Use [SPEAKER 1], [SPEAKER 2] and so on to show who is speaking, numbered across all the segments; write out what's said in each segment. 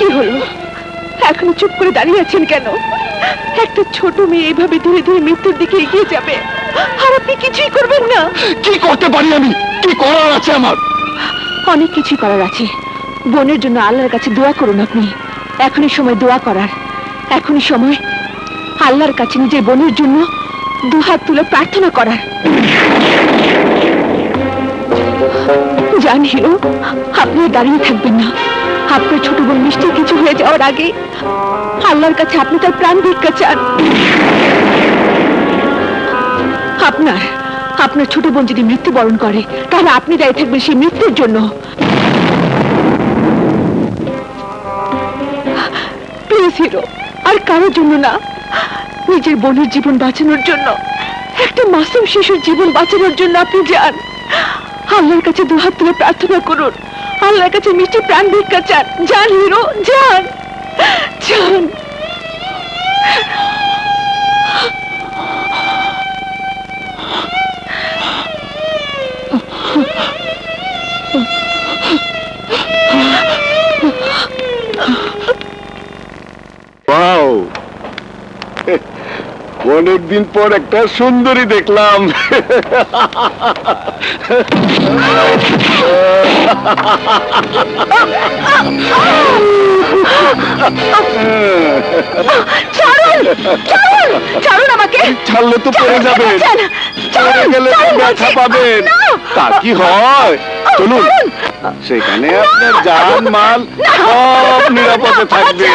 [SPEAKER 1] কি হলো? এখনো চুপ করে দাঁড়িয়ে আছেন কেন? একটা ছোট মেয়ে এভাবে ধীরে ধীরে মৃত্যুর দিকে এগিয়ে যাবে, আর আপনি কিছুই করবেন না।
[SPEAKER 2] কি করতে পারি আমি? কি করার আছে আমার?
[SPEAKER 1] অনেক কিছু করার আছে। বোনের জন্য আল্লাহর কাছে দোয়া করুন আপনি। এখনই সময় দোয়া করার। এখনই সময় আল্লাহর কাছে নিজের বোনের জন্য দুহাত তুলে প্রার্থনা করার। জান হিরো, আপনি দাঁড়িয়ে থাকবেন না। আপনার ছোট বোন মিষ্টি কিছু হয়ে যাওয়ার আগে আল্লাহর কাছে আপনি তার প্রাণ ভিক্ষা চান। আপনার ছোট বোন যদি মৃত্যুবরণ করে, তাহলে আপনি দায়ী থাকবেন সেই মৃত্যুর জন্য। প্লিজ হিরো, আর কারোর জন্য না, নিজের বোনের জীবন বাঁচানোর জন্য, একটা মাসুম শিশুর জীবন বাঁচানোর জন্য আপনি যান। আল্লাহর কাছে দুহাত তুলে প্রার্থনা করুন। আল্লাহর কাছে মিষ্টি প্রাণ ভিক্ষা চান। যান হিরো, যান যান।
[SPEAKER 2] অনেকদিন পর একটা সুন্দরী দেখলাম।
[SPEAKER 1] ছাড়ুন আমাকে।
[SPEAKER 2] ছাড়লে তো পড়ে যাবেন, পড়ে গেলে ব্যথা পাবেন। তা কি হয়? চলুন, সেখানে আপনার জান মাল সব নিরাপদে থাকবে।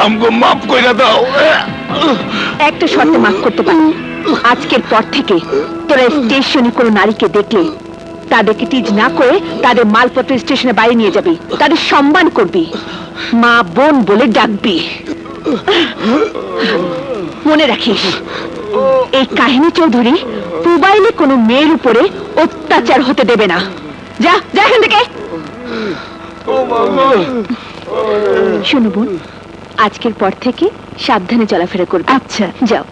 [SPEAKER 2] আমগো মাফ কইরা দাও।
[SPEAKER 1] একটা শর্তে মাফ করতে পারি। আজকের পর থেকে তোরা স্টেশনে কোনো নারীকে দেখলে তাদেরকে টিজ না করে তাদের মালপত্র স্টেশনে বাইরে নিয়ে যাবি, তাদের সম্মান করবি, মা বোন বলে ডাকবি। মনে রাখিস, এই কাহিনী চৌধুরী মোবাইলে কোনো মেয়ের উপরে অত্যাচার হতে দেবে না। যা যা এখান থেকে। শোনো বোন, আজকের পর থেকে সাবধানে চলাফেরা করবে। আচ্ছা, যাও।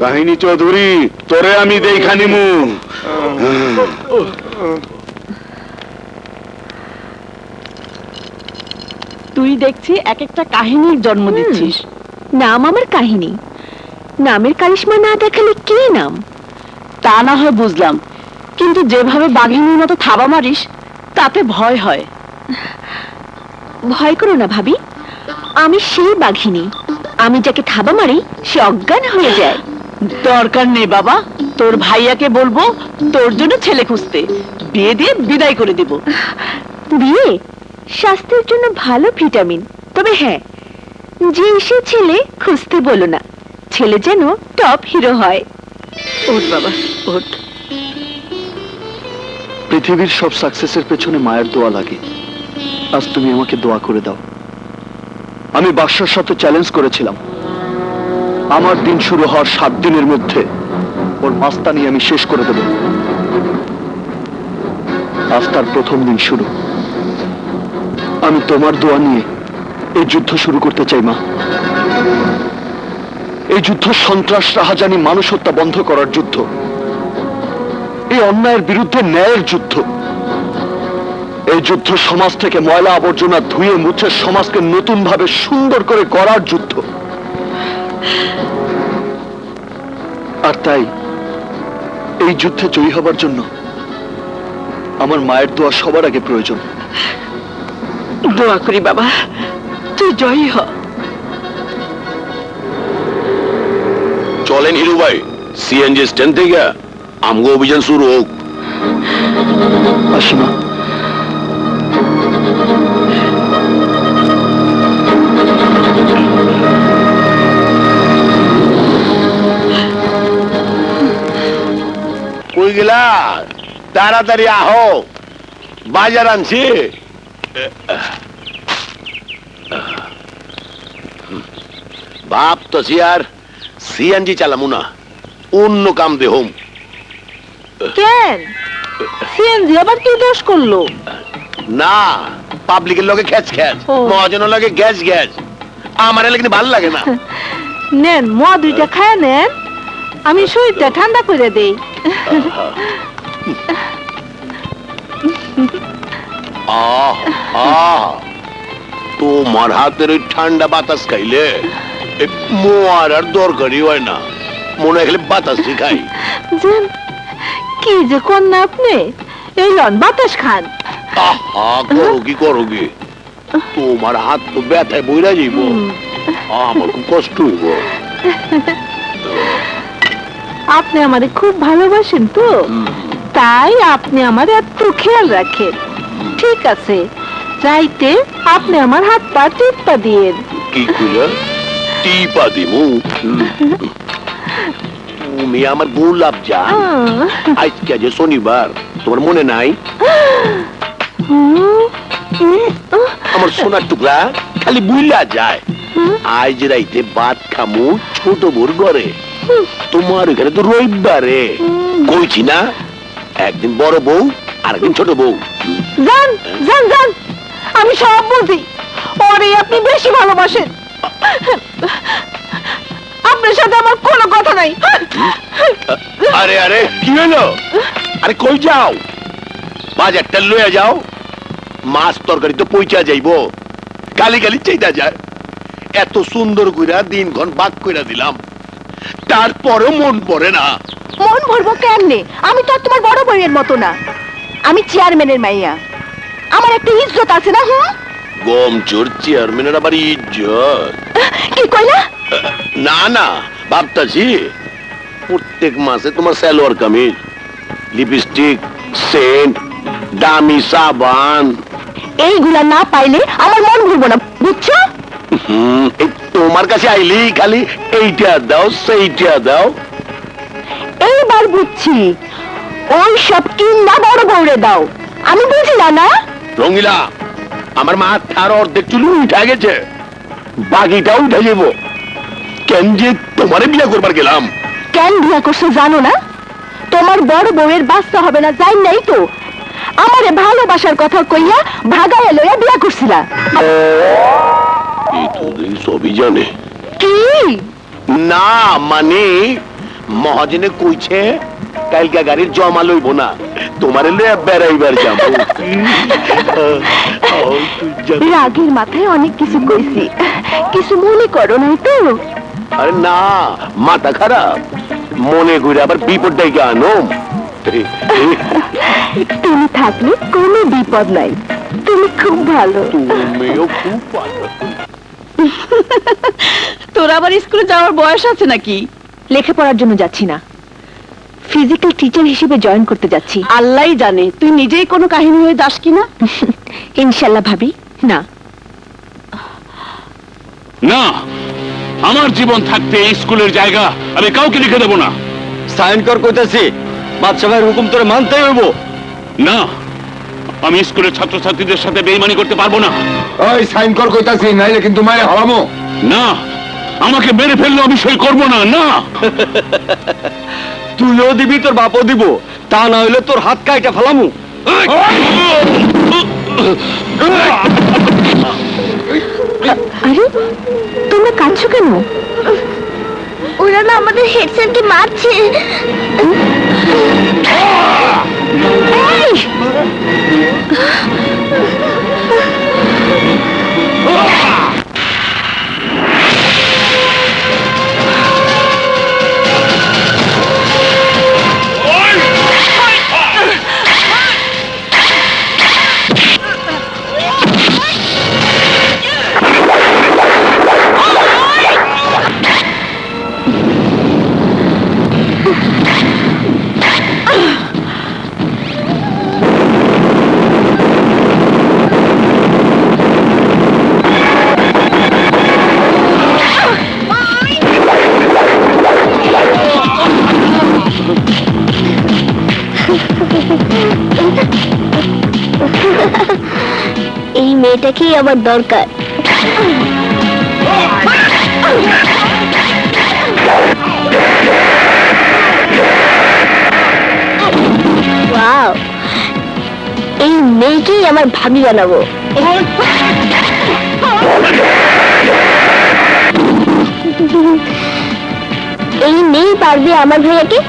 [SPEAKER 2] কাহিনী চৌধুরী, তোরে আমি দেখা নিমু।
[SPEAKER 1] তুই দেখছি এক একটা কাহিনীর জন্ম দিচ্ছিস। নাম আমার কাহিনী, নামের কারিশমা না দেখালে কি নাম? তা না হয় বুঝলাম, কিন্তু যেভাবে বাঘিনীর মতো থাবা মারিস তাতে ভয় হয়। ভয় করো না ভাবি, আমি সেই বাঘিনী। আমি যাকে থাবা মারি সে অজ্ঞান হয়ে যায়। দরকার নেই বাবা, তোর ভাইয়াকে বলবো তোর জন্য ছেলে খুঁজতে, বিয়ে দিয়ে বিদায় করে দেব। বিয়ে স্বাস্থ্যের জন্য ভালো ভিটামিন, তবে হ্যাঁ, যে সে ছেলে খুঁজতে বলো না, ছেলে যেন টপ হিরো হয়। ওঠ বাবা ওঠ।
[SPEAKER 2] পৃথিবীর সব সাকসেসের পেছনে মায়ের দোয়া লাগে। আজ তুমি আমাকে দোয়া করে দাও। আমি বাদশার সাথে চ্যালেঞ্জ করেছিলাম, আমার দিন শুরু হওয়ার 7 দিনের মধ্যে ওর মাস্তানি আমি শেষ করে দেব। আজ তার প্রথম দিন শুরু। আমি তোমার দোয়া নিয়ে এই যুদ্ধ শুরু করতে চাই মা। এই যুদ্ধ সন্ত্রাস, রাহাজানি, মানুষ হত্যা বন্ধ করার যুদ্ধ। এই অন্যায়ের বিরুদ্ধে ন্যায়ের যুদ্ধ। এই যুদ্ধ সমাজ থেকে ময়লা আবর্জনা ধুয়ে মুছে সমাজকে নতুন ভাবে সুন্দর করে গড়ার যুদ্ধ। আর তাই এই যুদ্ধে জয়ী হবার জন্য আমার মায়ের দোয়া সবার আগে প্রয়োজন।
[SPEAKER 1] দোয়া করি বাবা, তুই জয়ী হ।
[SPEAKER 3] চলেন হিরু ভাই, সিএনজি স্ট্যান্ড থেকে আমগো অভিযান শুরু হোক।
[SPEAKER 2] আসি মা।
[SPEAKER 3] কই গেলা? তাড়াতাড়ি আহো, বাজার আনছি। ভাবতেছি আর সিএনজি চালামু না, অন্য কাম দে হোম।
[SPEAKER 1] কেন সিএনজি আবার কি দোষ করলো?
[SPEAKER 3] না, পাবলিকের লগে খেচ খেচ,
[SPEAKER 1] ও।
[SPEAKER 3] মহাজনের লগে গ্যাস গ্যাস, আমার এলে কিন্তু ভাল লাগে না।
[SPEAKER 1] নেন মদ দুইটা খায় নেন, আমি শরীরটা ঠান্ডা করে দেই।
[SPEAKER 3] আহ আহ, তোমার হাতের ওই ঠান্ডা বাতাস খাইলে মোয়ার আর দরকারই হয় না, মনে হয় খালি বাতাসই খাই।
[SPEAKER 1] জান কি যে কোন না আপনি, এই লন বাতাস খান।
[SPEAKER 3] আহা, করো কি তোমার হাত তো ব্যথায় বইরা যাইব, আমার খুব কষ্ট হইব।
[SPEAKER 1] আপনি আমারে খুব ভালোবাসেন তো, তাই আপনি আমার এত খেয়াল রাখেন। ঠিক আছে, রাইতে আপনি আমার হাত পা টিপা দিয়েন।
[SPEAKER 3] কি কইলা? টিপা দিমু? তুমি আমার গোলাপ জান, আজকে যে শনিবার, তোমার মনে নাই? আমার সোনার টুকরা খালি বুইলা যায়। আজ রাইতে ভাত খামু ছোট বোর ঘরে, তোমার ওখানে তো রবিবারে। কইছি না, একদিন বড় বউ আর একদিন ছোট বউ।
[SPEAKER 1] জান জান জান, আমি সব বুঝি, ওরে আপনি বেশি ভালোবাসেন। আপনার সাথে আমার কোনো কথা নাই।
[SPEAKER 3] আরে আরে কি হলো? আরে কই যাও? বাজারটা লইয়া যাও, মাছ তরকারি তো পইচা যাইবো, গালি গালি চাইতা যায়। এত সুন্দর কইরা দিনক্ষণ বাক কইরা দিলাম, তারপরেও মন পড়ে না।
[SPEAKER 1] মন ভরবো কেমনে? আমি তো আর তোমার বড় বউয়ের মতো না, আমি চেয়ারম্যানের মাইয়া, আমার একটা ইজ্জত আছে না।
[SPEAKER 3] গম চোর চেয়ারম্যানের আবার ইজ্জত?
[SPEAKER 1] কি কইলা?
[SPEAKER 3] না না, ভাবতাছি প্রত্যেক মাসে তোমার সালোয়ার কামিজ, লিপস্টিক, সেন্ট, দামি সাবান,
[SPEAKER 1] এইগুলা না পাইলে আমার মন ভরবো না, বুঝছো?
[SPEAKER 3] এই তোমার কাছে আইলি খালি এইটা দাও সেইটা দাও।
[SPEAKER 1] এইবার বুঝছি, ওই সব কিনা বড় বউরে দাও, আমি বুঝি না না।
[SPEAKER 3] রঙিলা, আমার মাথার অর্ধেক চুল উঠা গেছে, বাকিটা উঠে যাব। কেন যে তোমারে বিয়ে করবার গেলাম।
[SPEAKER 1] কেন বিয়া করছো জানো না? তোমার বড় বউয়ের বাচ্চা হবে না যাই নাই তো, আমারে ভালোবাসার কথা কইয়া ভাগাইয়া লইয়া বিয়া করছিলা।
[SPEAKER 3] এই তো এই সবই জানে।
[SPEAKER 1] কি?
[SPEAKER 3] না মানে মহাজনে কইছে কালকা গাড়ির জমা লইব না, তোমার লইয়া বেড়াইবার যাবো।
[SPEAKER 1] রাগের মাথায় অনেক কিছু কইছি, কিছু মনে করো নাই তো?
[SPEAKER 3] আরে না, মাথা খারাপ, মনে করে আবার বিপদ ডেকে আনো।
[SPEAKER 1] তুমি থাকলে কোনো বিপদ নাই, তুমি খুব ভালো।
[SPEAKER 3] তুমিও খুব ভালো।
[SPEAKER 1] তোর আবার স্কুলে যাওয়ার বয়স আছে নাকি? লেখাপড়ার জন্য যাচ্ছি না, ফিজিক্যাল টিচার হিসেবে জয়েন করতে যাচ্ছি। আল্লাহই জানে তুই নিজেই কোনো কাহিনী হয়ে যাস কিনা। ইনশাল্লাহ ভাবি না।
[SPEAKER 4] না, আমার জীবন থাকতে এই স্কুলের জায়গা আমি কাউকে লিখে দেব না।
[SPEAKER 2] সাইন কর কইতাছি, বাদশা ভাইয়ের হুকুম তোরে মানতেই হইব।
[SPEAKER 4] না, আমি স্কুলের ছাত্রছাত্রীদের সাথে বেইমানি করতে পারবো না।
[SPEAKER 5] ওই সাইন কর কইতাছি, নাইলে কিন্তু মায়ের হারামো।
[SPEAKER 4] না, আমাকে মেরে ফেললেও আমি সই করবো না। না,
[SPEAKER 2] তুইও দিবি, তোর বাপও দিব, তা না হইলে তোর হাত কাইটা ফেলামু।
[SPEAKER 1] আরে তোমরা কাঁদছো কেন? ওরা না আমাদের হেড স্যারকে মারছে।
[SPEAKER 6] মেয়েটাকেই আমার দরকার। ওয়াও, এই মেয়েকেই আমার ভাবি বানাবো। এই মেয়ে পারবে আমার ভাইয়াকে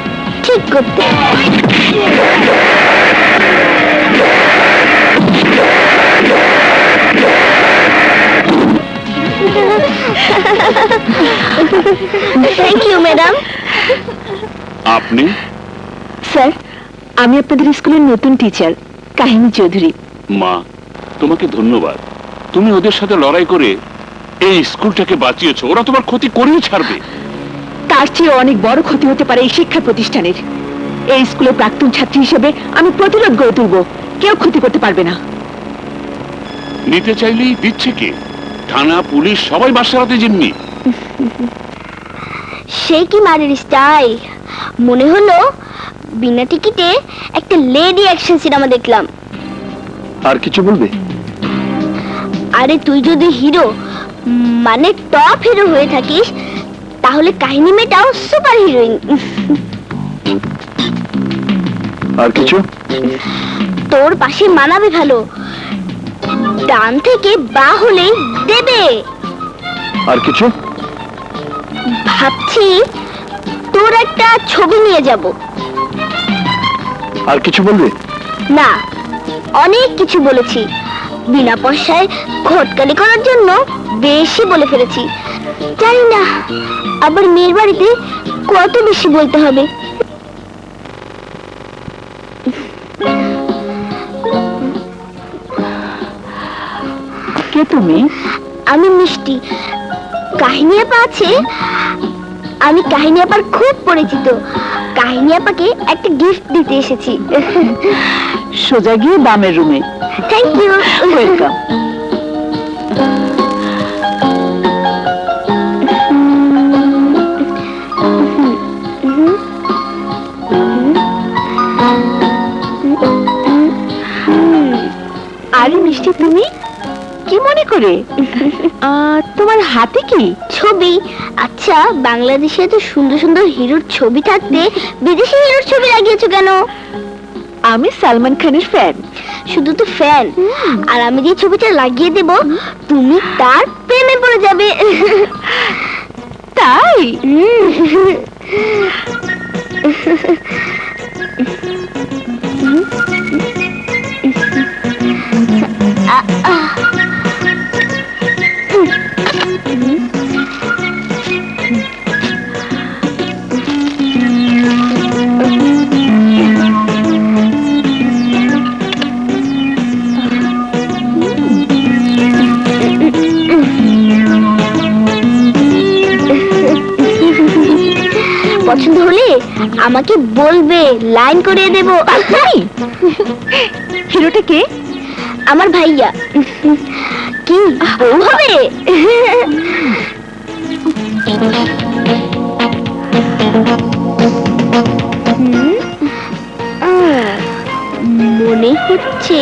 [SPEAKER 6] ঠিক করতে। Thank you madam.
[SPEAKER 4] আপনি?
[SPEAKER 1] স্যার, আমি আপনাদের স্কুলের নতুন টিচার কাহিনী চৌধুরী।
[SPEAKER 4] মা, তোমাকে ধন্যবাদ। তুমি ওদের সাথে লড়াই করে এই স্কুলটাকে বাঁচিয়েছো। ওরা তোমার ক্ষতি করেই ছাড়বে।
[SPEAKER 1] তার চেয়ে অনেক বড় ক্ষতি হতে পারে এই শিক্ষা প্রতিষ্ঠানের। এই স্কুলের প্রাক্তন ছাত্রী হিসেবে আমি প্রতিরোধ গড়ে তুলব। কেউ ক্ষতি করতে পারবে না।
[SPEAKER 4] নিতে চাইলেই দিচ্ছে কে? থানা, পুলিশ সবাই বাসাতে যেমনি।
[SPEAKER 6] সে কি মারের স্টাইল! মনে হলো বিনা টিকিটে একটা লেডি অ্যাকশন সিনেমা দেখলাম।
[SPEAKER 2] আর কিছু বলবে?
[SPEAKER 6] আরে তুই যদি হিরো মানে টপ হিরো হয়ে থাকিস, তাহলে কাহিনী মেয়েটাও সুপার হিরোইন।
[SPEAKER 2] আর কিছু?
[SPEAKER 6] তোর পাশে মানাবে ভালো। ডান থেকে বা হলেই দেবে।
[SPEAKER 2] আর কিছু?
[SPEAKER 6] ভাবছি তোর একটা ছবি নিয়ে যাব।
[SPEAKER 2] আর কিছু বলবে?
[SPEAKER 6] না, অনেক কিছু বলেছি। বিনা পয়সায় ঘটকালি করার জন্য বেশি বলে ফেলেছি। জানি না আবার মেয়ের বাড়িতে কত বেশি বলতে হবে।
[SPEAKER 1] কে তুমি?
[SPEAKER 6] আমি মিষ্টি। কাহিনী আপা আছে। আমি কাহিনী আপার খুব পরিচিত। কাহিনী আপাকে একটা গিফট দিতে এসেছি।
[SPEAKER 1] সোজা গিয়ে বামের রুমে।
[SPEAKER 6] Thank you.
[SPEAKER 1] ওয়েলকাম। আরে মিষ্টি, তুমি কি মনে করে? তোমার হাতে কি?
[SPEAKER 6] ছবি। আচ্ছা, বাংলাদেশে এত সুন্দর সুন্দর হিরোর ছবি থাকতে বিদেশি হিরোর ছবি লাগিয়েছো কেন?
[SPEAKER 1] আমি সালমান খানের ফ্যান।
[SPEAKER 6] শুধু তো ফ্যান, আর আমি যে ছবিটা লাগিয়ে দেব তুমি তার প্রেমে পড়ে যাবে।
[SPEAKER 1] তাই?
[SPEAKER 6] পছন্দ হলে আমাকে বলবে, লাইন করে দেব।
[SPEAKER 1] হিরোটা কে?
[SPEAKER 6] আমার ভাইয়া। কি বউ হবে? মনে হচ্ছে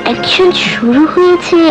[SPEAKER 6] অ্যাকশন শুরু হয়েছে।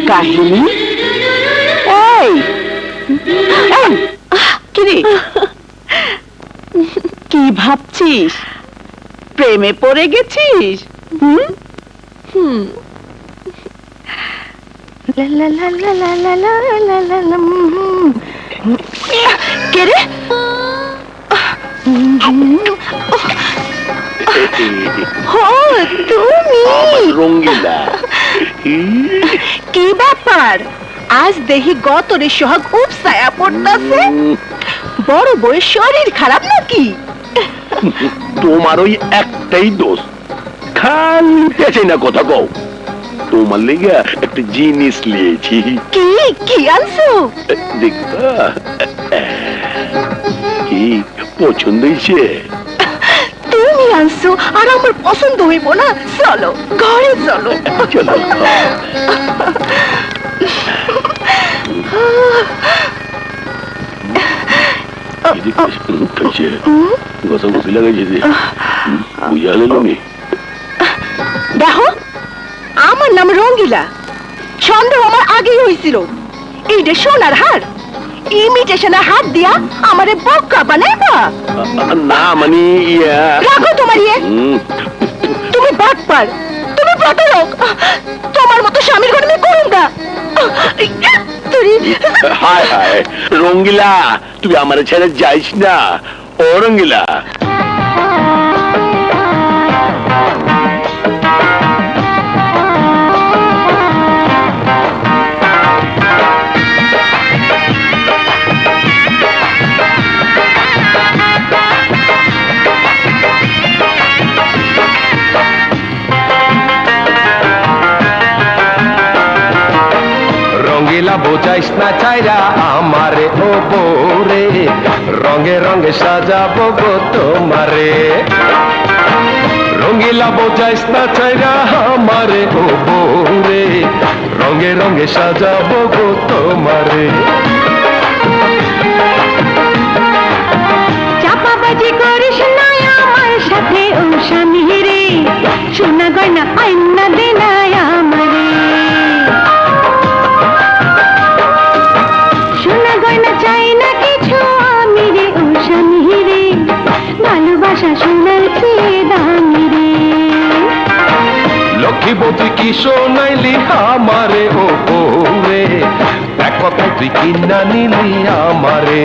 [SPEAKER 1] কাহিনী? এই কিরে, কি ভাবছিস? প্রেমে পড়ে গেছিস? কে রে? ও তুমি
[SPEAKER 3] রঙ্গিলা
[SPEAKER 1] কি ব্যাপার? আজ দেখি গতরে সোহাগ উপসায়া পড়তাছে। বড় বউয়ের শরীর খারাপ নাকি?
[SPEAKER 3] তোমার ওই একটাই দোষ, খালি পেঁচে না কথা কও। তোমার লেগে একটা জিনিস নিয়েছি,
[SPEAKER 1] কি কি আনছো?
[SPEAKER 3] দেখবা কি পছন্দ হয়েছে?
[SPEAKER 1] তুমি আনছো আর আমার পছন্দ হইব না? চলো ঘরে চলো।
[SPEAKER 3] চলো কথা বুঝি লাগাইছে যে বুঝা হলো নি।
[SPEAKER 1] দেখো, আমার নাম রঙ্গিলা, সন্দেহ আমার আগেই হয়েছিল। এইটা সোনার হার, ইমিটেশনের হাত দিয়া আমারে বোকা বানাইবা?
[SPEAKER 3] না মানে ইয়া
[SPEAKER 1] রাখো তোমার ইয়ে। তুমি বাটপার, তুমি প্রতারক, তোমার মতো স্বামীর ঘরে আমি করুন না।
[SPEAKER 3] হায় হায় রঙ্গিলা, তুই আমার ছেড়ে যাইস না। ও রঙ্গিলা,
[SPEAKER 7] রঙ্গিলা বোঝাইস না চাইরা আমারে ও বৌরে, রঙে রঙে সাজাবো গো তোমারে। রঙ্গিলা বোঝাইস না চাইরা আমারে ও বৌরে, রঙে রঙে সাজাবো গো তোমারে।
[SPEAKER 6] চাপাবাজি করিস না আমার সাথে ও স্বামী রে, সোনা গয়না আইনা দে না আমারে। সোনা গয়না চাই না কিছু আমি রে ও স্বামী রে, ভালোবাসা সোনার চেয়ে দামি রে।
[SPEAKER 7] লক্ষ্মীবতী কি শোনাইলি আমারে ও বৌরে, এক কথা তুই কিনা নিলি আমারে।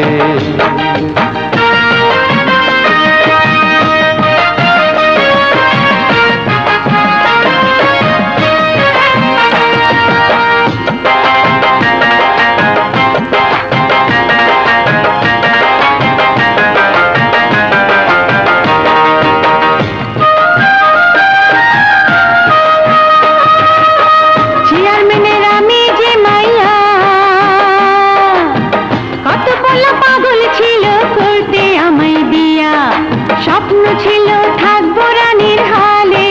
[SPEAKER 6] চেয়ারম্যানের আমি যে মাইয়া, কত বলা পাগল ছিল করতে আমায় বিয়া। স্বপ্ন ছিল থাকবো রানীর হালে,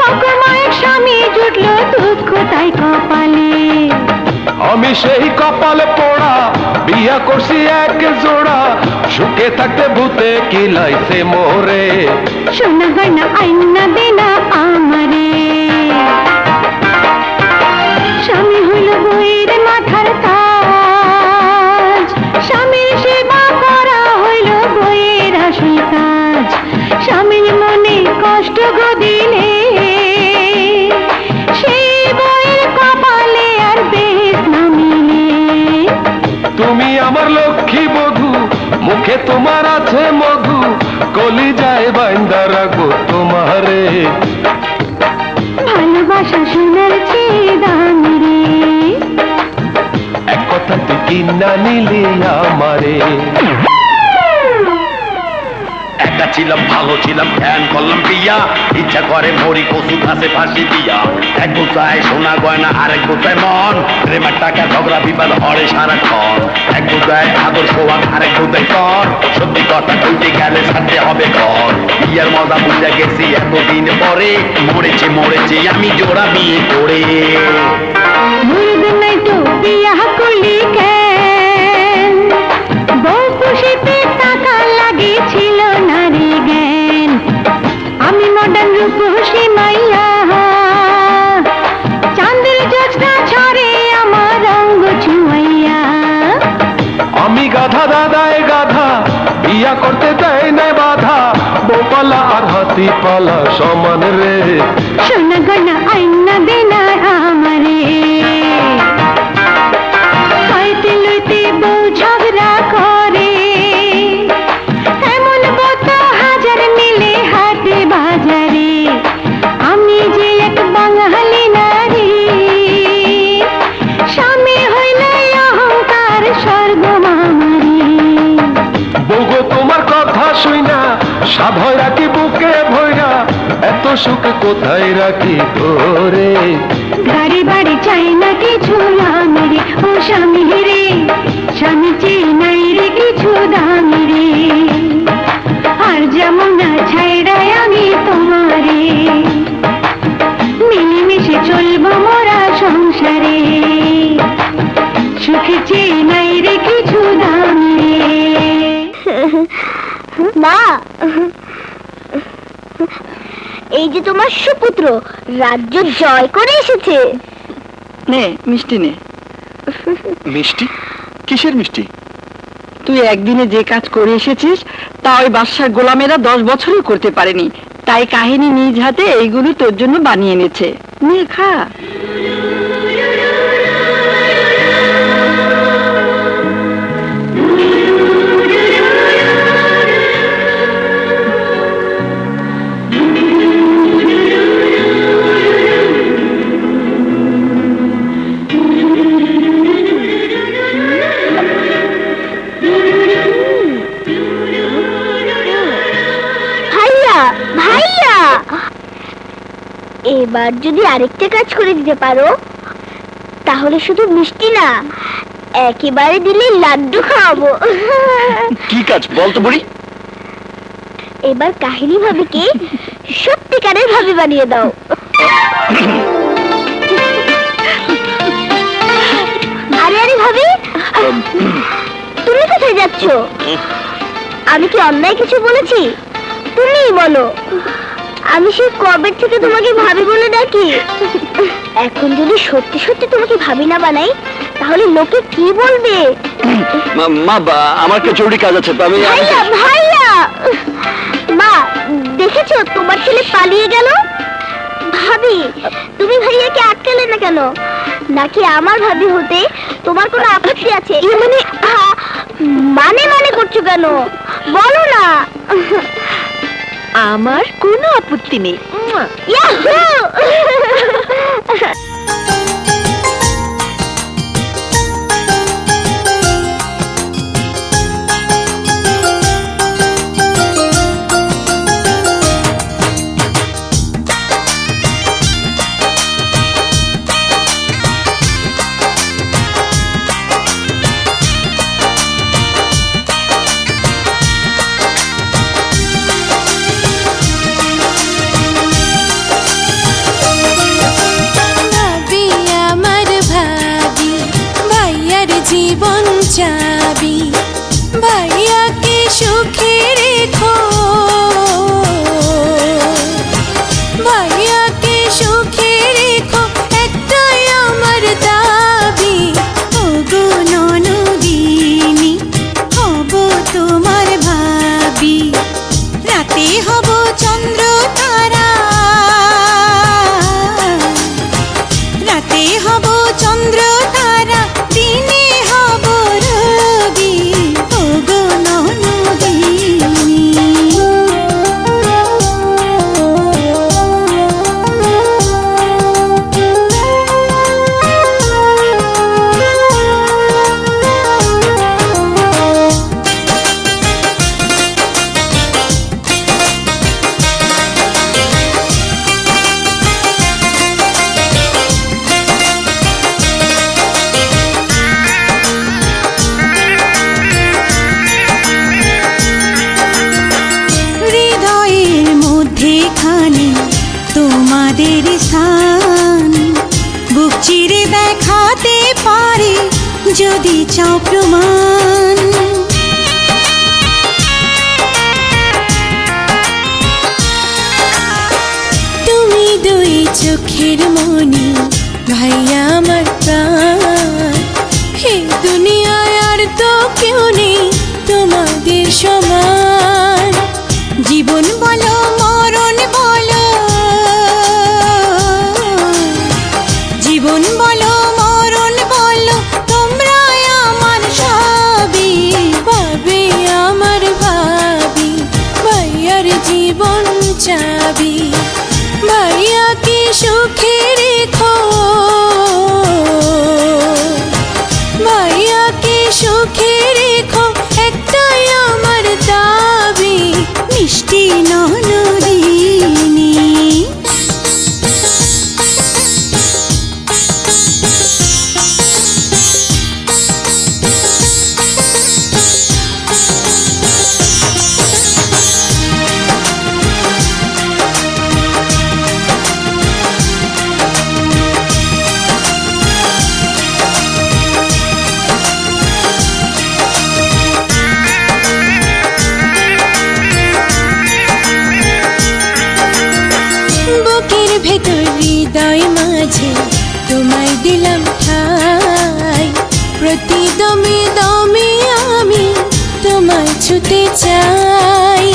[SPEAKER 6] অকমায়ের স্বামী জুটলো দুঃখ তাই কপালে।
[SPEAKER 7] আমি সেই কপালে পোড়া, বিয়া করছি এক জোড়া, সুখে থাকতে ভূতে কিলাইছে মোরে।
[SPEAKER 6] সোনা গয়না আইনা দে না আমারে, স্বামী হইল বইয়ের মাথার তাজ, স্বামীর সেবা করা হইল বইয়ের আসল কাজ। স্বামীর মনে কষ্ট গো দিলে, সেই বইয়ের কপালে আর বেশ না মিলে।
[SPEAKER 7] তুমি আমার লক্ষ্মী বধূ, মুখে তোমার আছে মধু, কলি যায় বাইন্দা রাখবো তোমারে।
[SPEAKER 6] ভালোবাসা সোনার চেয়ে দামি রে,
[SPEAKER 7] এক কথা তুই কিনা নিলি আমারে।
[SPEAKER 3] একা ছিলাম ভালো ছিলাম ধ্যান করলাম বিয়া, ইচ্ছা করে মরি কচু ঘাসে ফাঁসি দিয়া। এক গোচায় সোনা গয়না আরেক গোচায় মন, প্রেমের টাকা ঝগড়া বিবাদ হরে সারাক্ষণ। এক গোচায় আদর সোয়ান আরেক গোচায় কর, সত্যি কথা কইতে গেলে ছাড়তে হবে ঘর। বিয়ার মজা বুঝা গেছি এতদিন পরে, মরেছি মরেছি আমি জোড়া বিয়ে করে।
[SPEAKER 6] মুরগ নাই তো বিয়া করলি কেন, বউ খুশিতে টাকা লাগেছিল না রে জ্ঞান। আমি মডার্ন রূপসী মাইয়া, চাঁদের জোছনা ছড়ে আমার রঙ্গ ছুঁয়াইয়া।
[SPEAKER 7] আমি গাধা দাদায় গাধা, বিয়া করতে দেয় না বাধা, বোপালা আর হাতি পালা সমান রে।
[SPEAKER 6] সোনা গয়না আইনা দে না আমারে,
[SPEAKER 8] রে হইতে লইতে বউ ঝগড়া করে এমন কত হাজার মিলে হাটে বাজারে আমি যে এক বাঙালি নারী স্বামী হইলে অহংকার স্বর্গ মামারি
[SPEAKER 7] বউগো তোমার কথা শুইনা সাধয় রাখি বুকে ভইরা এত সুখ কোথায় রাখি তোরে
[SPEAKER 8] গাড়ি বাড়ি চাই না কিছু আমি রে ও স্বামী রে স্বামী চেয়ে নাই রে কিছু দামি রে আর যেমন না ছাইড়াই আমি তোমারে মিলেমিশে চলবো মোরা সংসারে সুখে চেয়ে নাই রে কিছু দামি রে
[SPEAKER 6] মা, এই যে তোমার সুপুত্র রাজ্য জয় করে এসেছে।
[SPEAKER 1] নে মিষ্টি নে।
[SPEAKER 2] মিষ্টি? কিসের মিষ্টি?
[SPEAKER 1] তুই একদিনে যে কাজ করে এসেছিস তা ওই বাদশার গোলামেরা 10 বছরই করতে পারেনি, তাই কাহিনী নিজ হাতে এইগুলো তোর জন্য বানিয়ে এনেছে। নে খা।
[SPEAKER 6] ভাইয়া ভাইয়া, এবার যদি আরেকটা কাজ করে দিতে পারো তাহলে শুধু মিষ্টি না, একেবারে দিলে লাড্ডু খাওয়াবো।
[SPEAKER 2] কি কাজ বল তো বুড়ি?
[SPEAKER 6] এবার কাহিনী ভাবিকে সত্যিকারের ভাবি বানিয়ে দাও। আরে আরে ভাবি, তুমি কোথায় যাচ্ছ? আমি কি অন্যায় কিছু বলেছি? তুমিই বলো। আমি সে কবে থেকে তোমাকে ভাবি বলে ডাকি। এখন যদি সত্যি সত্যি তোমাকে ভাবি না বানাই তাহলে লোকে কি বলবে?
[SPEAKER 2] মা আমার একটা জরুরি কাজ আছে, আমি
[SPEAKER 6] ভাইয়া ভাইয়া, মা দেখেছো তোমার ছেলে পালিয়ে গেল। ভাবি তুমি ভাইয়াকে আটকালে না কেন? নাকি আমার ভাবি হতে তোমার কোনো আপত্তি আছে? মানে মানে করছো কেন বলো না।
[SPEAKER 1] আমার কোনো আপত্তি নেই।
[SPEAKER 6] ইয়াহু!
[SPEAKER 8] জীবন চাবি ভাইয়াকে সুখে রেখো, ভাইয়াকে সুখে রেখো একটাই আমার দাবি। ওগো ননদিনী হব তোমার ভাবি, রাতে হব চন্দ্র তারা, রাতে হব চন্দ্র তারা, দিনে হব রবি। ওগো ননদিনী হৃদয়ের মধ্যেখানে তোমাদের স্থান, বুক চিরে দেখাতে পারে যদি চাও প্রমাণ। তুমি দুই চোখের মনি ভাইয়া আমার প্রাণ, হে দুনিয়ায় আর তো কেউ নেই তোমাদের সমান। জীবন বলো মরণ বলো, জীবন
[SPEAKER 9] প্রতি দমে দমে আমি তোমায় ছুতে চাই।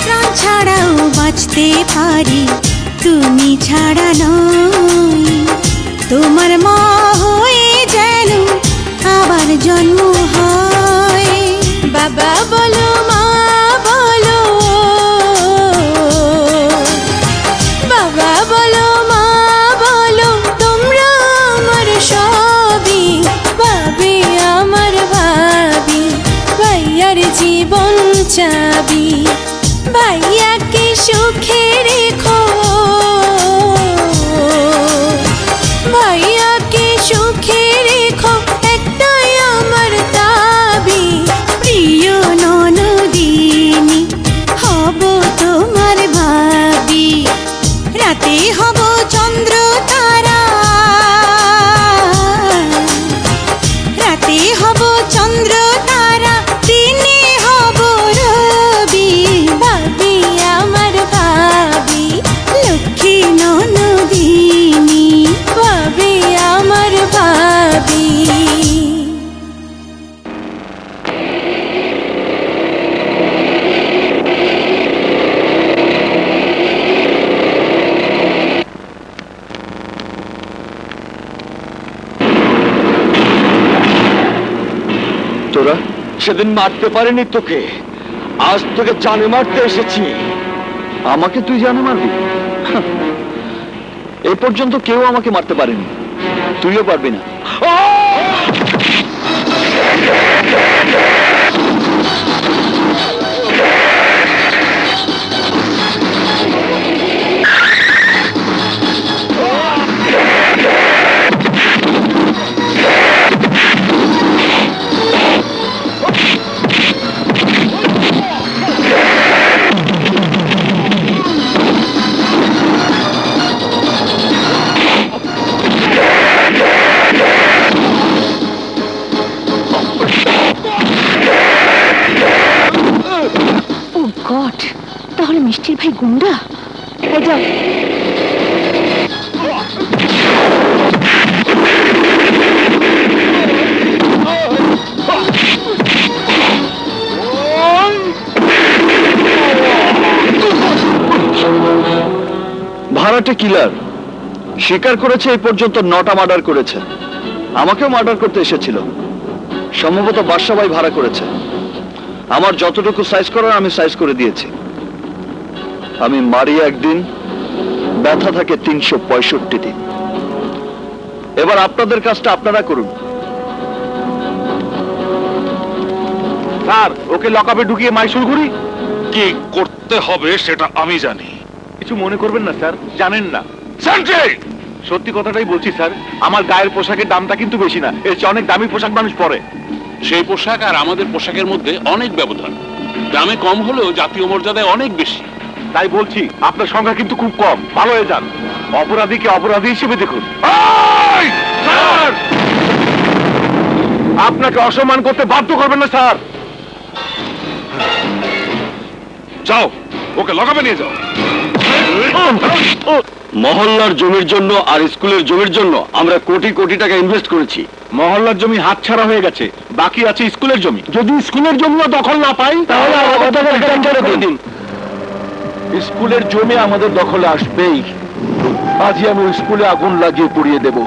[SPEAKER 9] প্রাণ ছাড়াও বাঁচতে পারি, তুমি ছাড়া নয়। তোমার মা হয়ে যেন আবার জন্ম হয়। বাবা বলো মা বলো, বাবা বলো মা বলো, তোমরা আমার সবই। ভাবি আমার ভাবি, ভাইয়ার জীবন চাবি। ভাইয়াকে সুখে রেখো, ভাইয়াকে সুখে রেখো, একটাই আমার দাবি। প্রিয় ননদিনী হব তোমার ভাবি, রাতে হব চন্দ্র তারা, রাতে হব চন্দ্র তারা, দিনে হব রবি। ভাবি আমার ভাবি, লক্ষ্মী ননদিনী, ভাবি আমার ভাবি।
[SPEAKER 2] তোরা সেদিন মারতে পারিনি তোকে, আজ তোকে জানে মারতে এসেছি। আমাকে তুই জানে মারবি? এ পর্যন্ত কেউ আমাকে মারতে পারেনি, তুইও পারবি না।
[SPEAKER 1] ও গড, তাহলে মিষ্টির ভাই গুন্ডা। এই যাও।
[SPEAKER 2] ভাড়াটে কিলার স্বীকার করেছে এই পর্যন্ত 9টা মার্ডার করেছে। আমাকেও মার্ডার করতে এসেছিল, সম্ভবত বাদশা ভাই ভাড়া করেছে। আমার যতটুকু সাইজ করার আমি সাইজ করে দিয়েছি। আমি মারি একদিন, ব্যথা থাকে 365 দিন। এবার আপনাদের কাজটা আপনারা করুন।
[SPEAKER 3] স্যার, ওকে লকআপে ঢুকিয়ে মাইসুর ঘুরি।
[SPEAKER 4] কি করতে হবে সেটা আমি জানি।
[SPEAKER 3] কিছু মনে করবেন না স্যার, জানেন না।
[SPEAKER 4] সেন্ট্রি!
[SPEAKER 3] সত্যি কথাটাই বলছি স্যার, আমার গায়ের পোশাকের দামটা কিন্তু বেশি না, এর চেয়ে অনেক দামি পোশাক মানুষ পরে।
[SPEAKER 4] সেই পোশাক আর আমাদের পোশাকের মধ্যে অনেক ব্যবধান। দামে কম হলেও জাতীয় মর্যাদায় অনেক বেশি।
[SPEAKER 3] তাই বলছি, আপনার সংখ্যা কিন্তু খুব কম, ভালো হয়ে যান। অপরাধীকে অপরাধী হিসেবে দেখুন।
[SPEAKER 4] এই! স্যার!
[SPEAKER 3] আপনাকে অসম্মান করতে বাধ্য করবেন না স্যার।
[SPEAKER 4] যাও, ওকে লকআপে নিয়ে যাও।
[SPEAKER 2] মহল্লার জমির জন্য আর স্কুলের জমির জন্য আমরা কোটি কোটি টাকা ইনভেস্ট করেছি।
[SPEAKER 3] মহল্লার জমি হাতছাড়া হয়ে গেছে, বাকি আছে স্কুলের জমি। যদি স্কুলের জমিও দখল না পাই তাহলে দিন। স্কুলের জমি আমাদের দখলে আসবেই। আজই আমি ওই স্কুলে আগুন লাগিয়ে পুড়িয়ে দেব,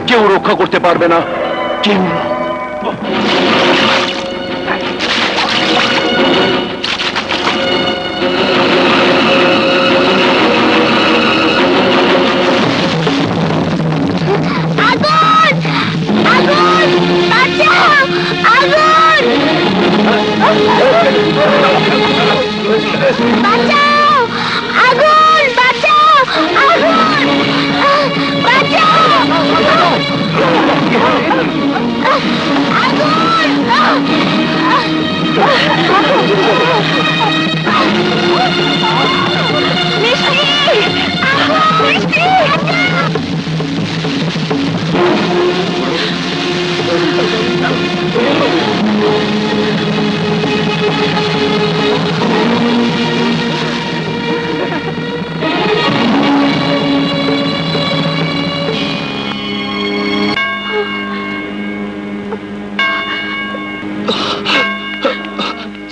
[SPEAKER 3] কেউ রক্ষা করতে পারবে না, কেউ না।
[SPEAKER 6] আগুন! আগুন! বাঁচাও! আগুন! বাঁচাও! আগুন! বাঁচাও! আগুন! বাঁচাও!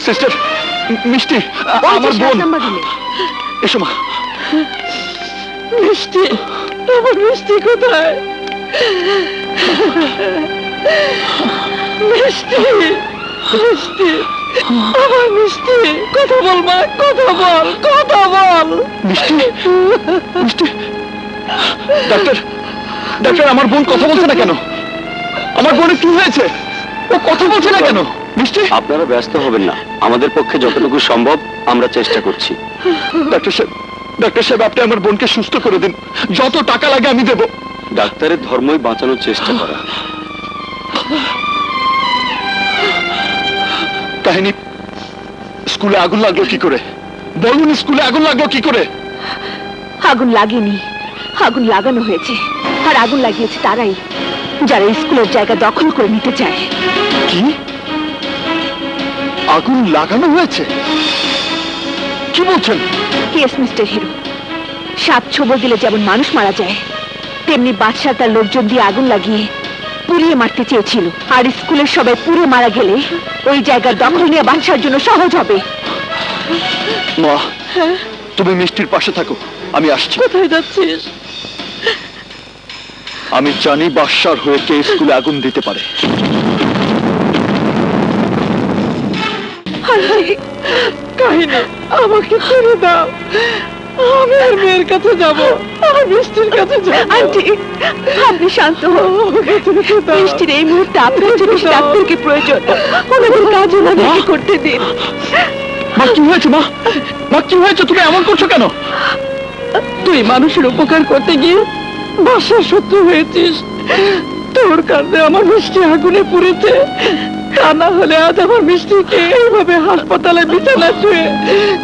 [SPEAKER 2] সিস্টার মিষ্টি, আমার বোন। এসো মা।
[SPEAKER 1] মিষ্টি, আমার মিষ্টি কোথায়? মিষ্টি, মিষ্টি, আমার মিষ্টি, কথা বল মা, কথা বল, কথা বল।
[SPEAKER 2] মিষ্টি, মিষ্টি, ডাক্তার, ডাক্তার, আমার বোন কথা বলছে না কেন? আমার বোনের কি হয়েছে? ও কথা বলছে না কেন? মিষ্টি,
[SPEAKER 10] আপনারা ব্যস্ত হবেন না, আমাদের পক্ষে যতটুকু সম্ভব আমরা চেষ্টা করছি।
[SPEAKER 2] ডাক্তার সাহেব, ডাক্তার সাহেব, আপনি আমার বোনকে সুস্থ করে দিন। যত টাকা লাগে আমি দেব।
[SPEAKER 10] ডাক্তারের ধর্মই বাঁচানোর চেষ্টা করা।
[SPEAKER 2] কাহিনী, স্কুলে আগুন লাগলো কি করে? বলুন, স্কুলে আগুন লাগলো কি করে?
[SPEAKER 1] আগুন লাগেনি, আগুন লাগানো হয়েছে। আর আগুন লাগিয়েছে তারাই যারা স্কুলের জায়গা দখল করে নিতে চায়।
[SPEAKER 2] কি? আগুন লাগানো হয়েছে? কি বলছেন?
[SPEAKER 1] ইয়েস মিস্টার হিরো, সাপ ছোবল দিলে যেমন মানুষ মারা যায়, তেমনি বাদশা তার লোকজন দিয়ে আগুন লাগিয়ে পুড়িয়ে মারতে চেয়েছিল। আর স্কুলের সবাই পুড়ে মারা গেলে ওই জায়গার দখল নিয়ে বাদশার জন্য সহজ হবে।
[SPEAKER 2] মা, তুমি মিষ্টির পাশে থাকো, আমি আসছি।
[SPEAKER 1] কোথায় যাচ্ছিস?
[SPEAKER 2] আমি জানি বাদশার হয়ে কে স্কুলে আগুন দিতে পারে।
[SPEAKER 1] কাহিনী, আমাকে ছেড়ে দাও, আমি আর মেয়ের কাছে যাব, আর মিষ্টির কাছে যাব। আন্টি, আপনি শান্ত হন। মিষ্টির এই মুহূর্তে আপনার যে বেশি ডাক্তারকে প্রয়োজন, ওনাদের কাজ ওনাদেরকে করতে দিন।
[SPEAKER 2] মা, কি হয়েছে? মা, মা, কি হয়েছে? তুমি এমন করছো কেন?
[SPEAKER 1] তুই মানুষের উপকার করতে গিয়ে বাসার শত্রু হয়েছিস। তোর কারণে আমার মিষ্টি আগুনে পুড়েছে। তা না হলে আজ আমার মিষ্টিকে এইভাবে হাসপাতালে বিছানা শুয়ে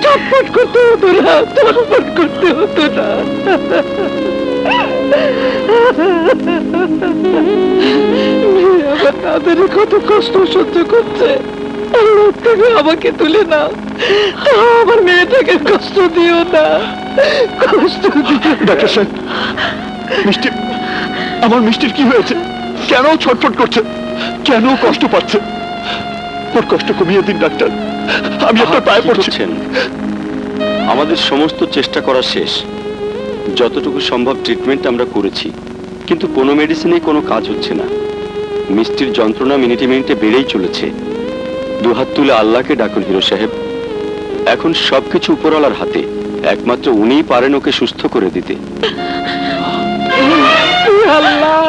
[SPEAKER 1] ছটফট করতে হতো না, ছটফট করতে হতো না। মেয়ে আমার তাদের কত কষ্ট সহ্য করছে। আল্লাহ, তুমি আমাকে তুলে নাও, আমার মেয়েটাকে কষ্ট দিও না, কষ্ট দিও।
[SPEAKER 2] ডাক্তার সাহেব, মিষ্টি, আমার মিষ্টির কি হয়েছে? কেন ও ছটফট করছে? কেন ও কষ্ট পাচ্ছে? ওর কষ্ট কমিয়ে দিন ডাক্তার, আমি আপনার পায়ে
[SPEAKER 10] কি
[SPEAKER 2] পড়ছি।
[SPEAKER 10] করছেন? আমাদের সমস্ত চেষ্টা করা শেষ। যতটুকু সম্ভব ট্রিটমেন্ট আমরা করেছি, কিন্তু কোনো মেডিসিনে কোনো কাজ হচ্ছে না। মিষ্টির যন্ত্রণা মিনিটে মিনিটে বেড়েই চলেছে। দুহাত তুলে আল্লাহকে ডাকুন হিরো সাহেব। এখন সবকিছু উপরওয়ালার হাতে, একমাত্র উনিই পারেন ওকে সুস্থ করে দিতে।
[SPEAKER 1] আল্লাহ,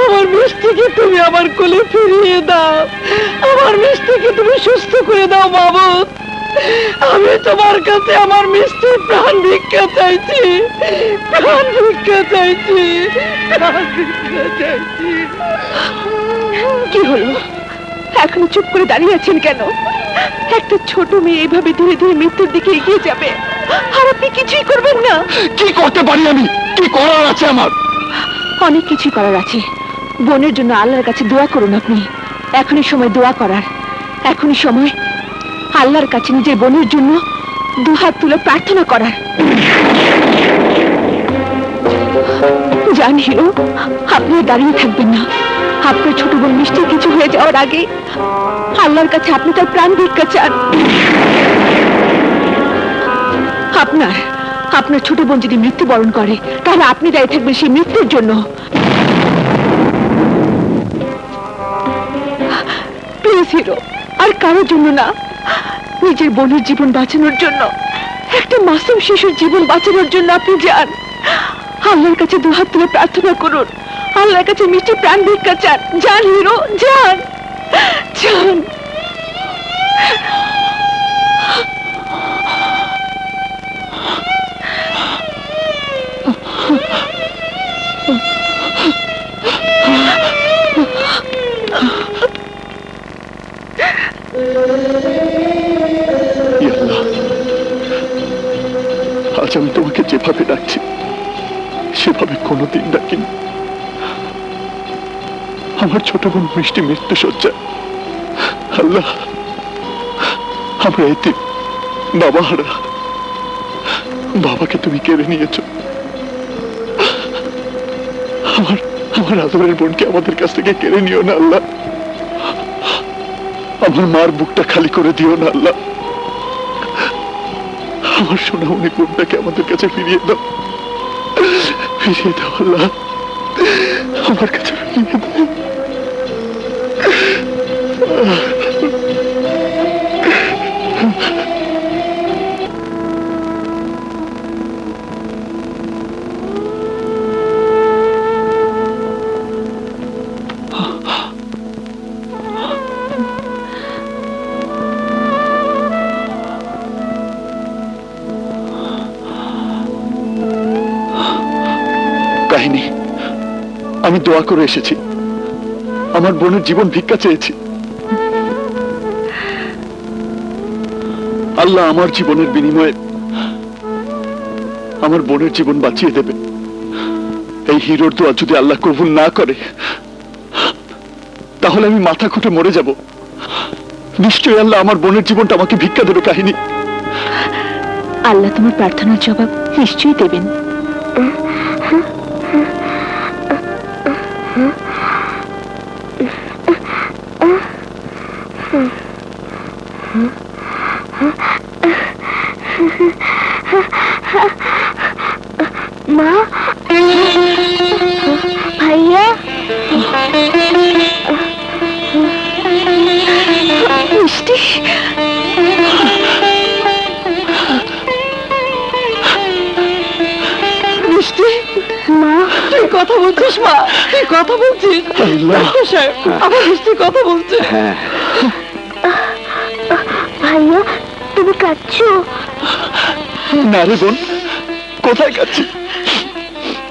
[SPEAKER 1] আমার মিষ্টিকে তুমি আমার কোলে ফিরিয়ে দাও, আমার মিষ্টিকে তুমি সুস্থ করে দাও মাবুদ। আমি তোমার কাছে আমার মিষ্টির প্রাণ ভিক্ষা চাইছি, প্রাণ ভিক্ষা চাইছি, প্রাণ ভিক্ষা চাইছি। কি হলো? এখনো চুপ করে দাঁড়িয়ে আছেন কেন? একটা ছোট মেয়ে এইভাবে ধীরে ধীরে মৃত্যুর দিকে এগিয়ে যাবে, আর আপনি কিছুই করবেন না?
[SPEAKER 2] কি করতে পারি আমি? কি করার আছে আমার?
[SPEAKER 1] অনেক কিছুই করার আছে। বোনের জন্য আল্লাহর কাছে দোয়া করুন আপনি। এখনই সময় দোয়া করার, এখনই সময় আল্লাহর কাছে নিজের বোনের জন্য দুহাত তুলে প্রার্থনা করার। জান হিরো, আপনি দাঁড়িয়ে থাকবেন না। আপনার ছোট বোন মিষ্টি কিছু হয়ে যাওয়ার আগে আল্লাহর কাছে আপনি তার প্রাণ ভিক্ষা চান। আপনার ছোট বোন যদি মৃত্যুবরণ করে, তাহলে আপনি দায়ী থাকবেন সেই মৃত্যুর জন্য। প্লিজ হিরো, আর কারোর জন্য না, নিজের বোনের জীবন বাঁচানোর জন্য, একটা মাসুম শিশুর জীবন বাঁচানোর জন্য আপনি যান। আল্লাহর কাছে দুহাত তুলে প্রার্থনা করুন, আল্লাহর কাছে মিষ্টি প্রাণ ভিক্ষা চান। যান হিরো, যান, যান।
[SPEAKER 2] ইয়া আল্লাহ, আজ আমি তোমাকে যেভাবে ডাকছি সেভাবে কোনোদিন ডাকিনি। আমার ছোট বোন মিষ্টি মৃত্যু সজ্জা। আল্লাহ, আমরা এতিম, বাবা হারা। বাবাকে তুমি কেড়ে নিয়েছ। আমার আদরের বোনকে আমাদের কাছ থেকে কেড়ে নিও না আল্লাহ। আমার মার বুকটা খালি করে দিও না আল্লাহ। আমার সোনামণি বোনটাকে আমাদের কাছে ফিরিয়ে দাও, ফিরিয়ে দাও আল্লাহ, আমার কাছে ফিরিয়ে দাও। কাহিনী, আমি দোয়া করে এসেছি, আমার বোনের জীবন ভিক্ষা চেয়েছি। আল্লাহ আমার জীবনের বিনিময়ে আমার বোনের জীবন বাঁচিয়ে দেবে। এই হিরোর দোয়া যদি আল্লাহ কবুল না করে, তাহলে আমি মাথা খুঁটে মরে যাব। নিশ্চয়ই আল্লাহ আমার বোনের জীবনটা আমাকে ভিক্ষা দেবে। কাহিনী,
[SPEAKER 1] আল্লাহ তোমার প্রার্থনার জবাব নিশ্চয়ই দেবেন।
[SPEAKER 6] মা, ভাইয়া,
[SPEAKER 1] মিষ্টি, মিষ্টি,
[SPEAKER 6] মা,
[SPEAKER 1] তুই কথা বলছিস? মা, তুই কথা বলছিস?
[SPEAKER 2] আল্লাহ।
[SPEAKER 1] ডাক্তার সাহেব, আমার মিষ্টি কথা বলছে।
[SPEAKER 6] ভাইয়া, তুমি কাঁদছো?
[SPEAKER 2] না রে বোন, কোথায় কাচ্ছি?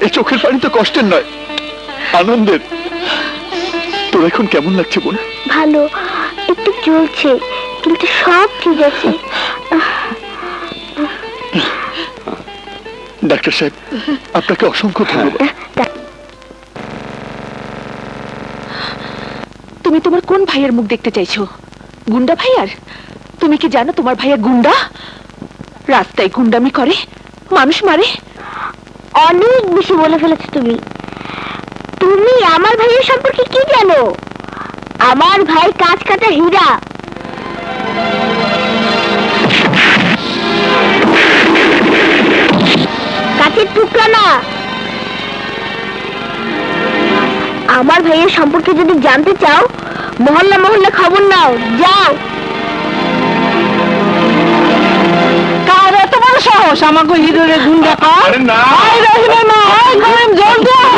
[SPEAKER 2] এই চোখের পানি তো কষ্টের নয়, আনন্দের। তোর এখন কেমন লাগছে বোন?
[SPEAKER 6] ভালো, একটু চলছে, কিন্তু সব ঠিক আছে।
[SPEAKER 2] ডাক্তার সাহেব, আপনাকে অসংখ্য ধন্যবাদ।
[SPEAKER 1] তুমি তোমার কোন ভাইয়ের মুখ দেখতে চাইছো? গুন্ডা ভাইয়ার? তুমি কি জানো তোমার ভাইয়া গুন্ডা? রাস্তায় গুন্ডামি করে, মানুষ মারে।
[SPEAKER 6] অনেক বেশি বলে ফেলেছো তুমি। তুমি আমার ভাইয়ের সম্পর্কে কি জানো? আমার ভাই কাঁচ কাটা হীরা। কাঁচের টুকরা না। আমার ভাইয়ের সম্পর্কে যদি জানতে চাও, মহল্লা মহল্লা খবর নাও, যাও।
[SPEAKER 1] কার এত বড় সাহস আমাকে হিরোরে গুন্ডা কর?
[SPEAKER 5] আরে না।
[SPEAKER 1] আয় রহিমে মা, আয় করিম, জলদি আয়।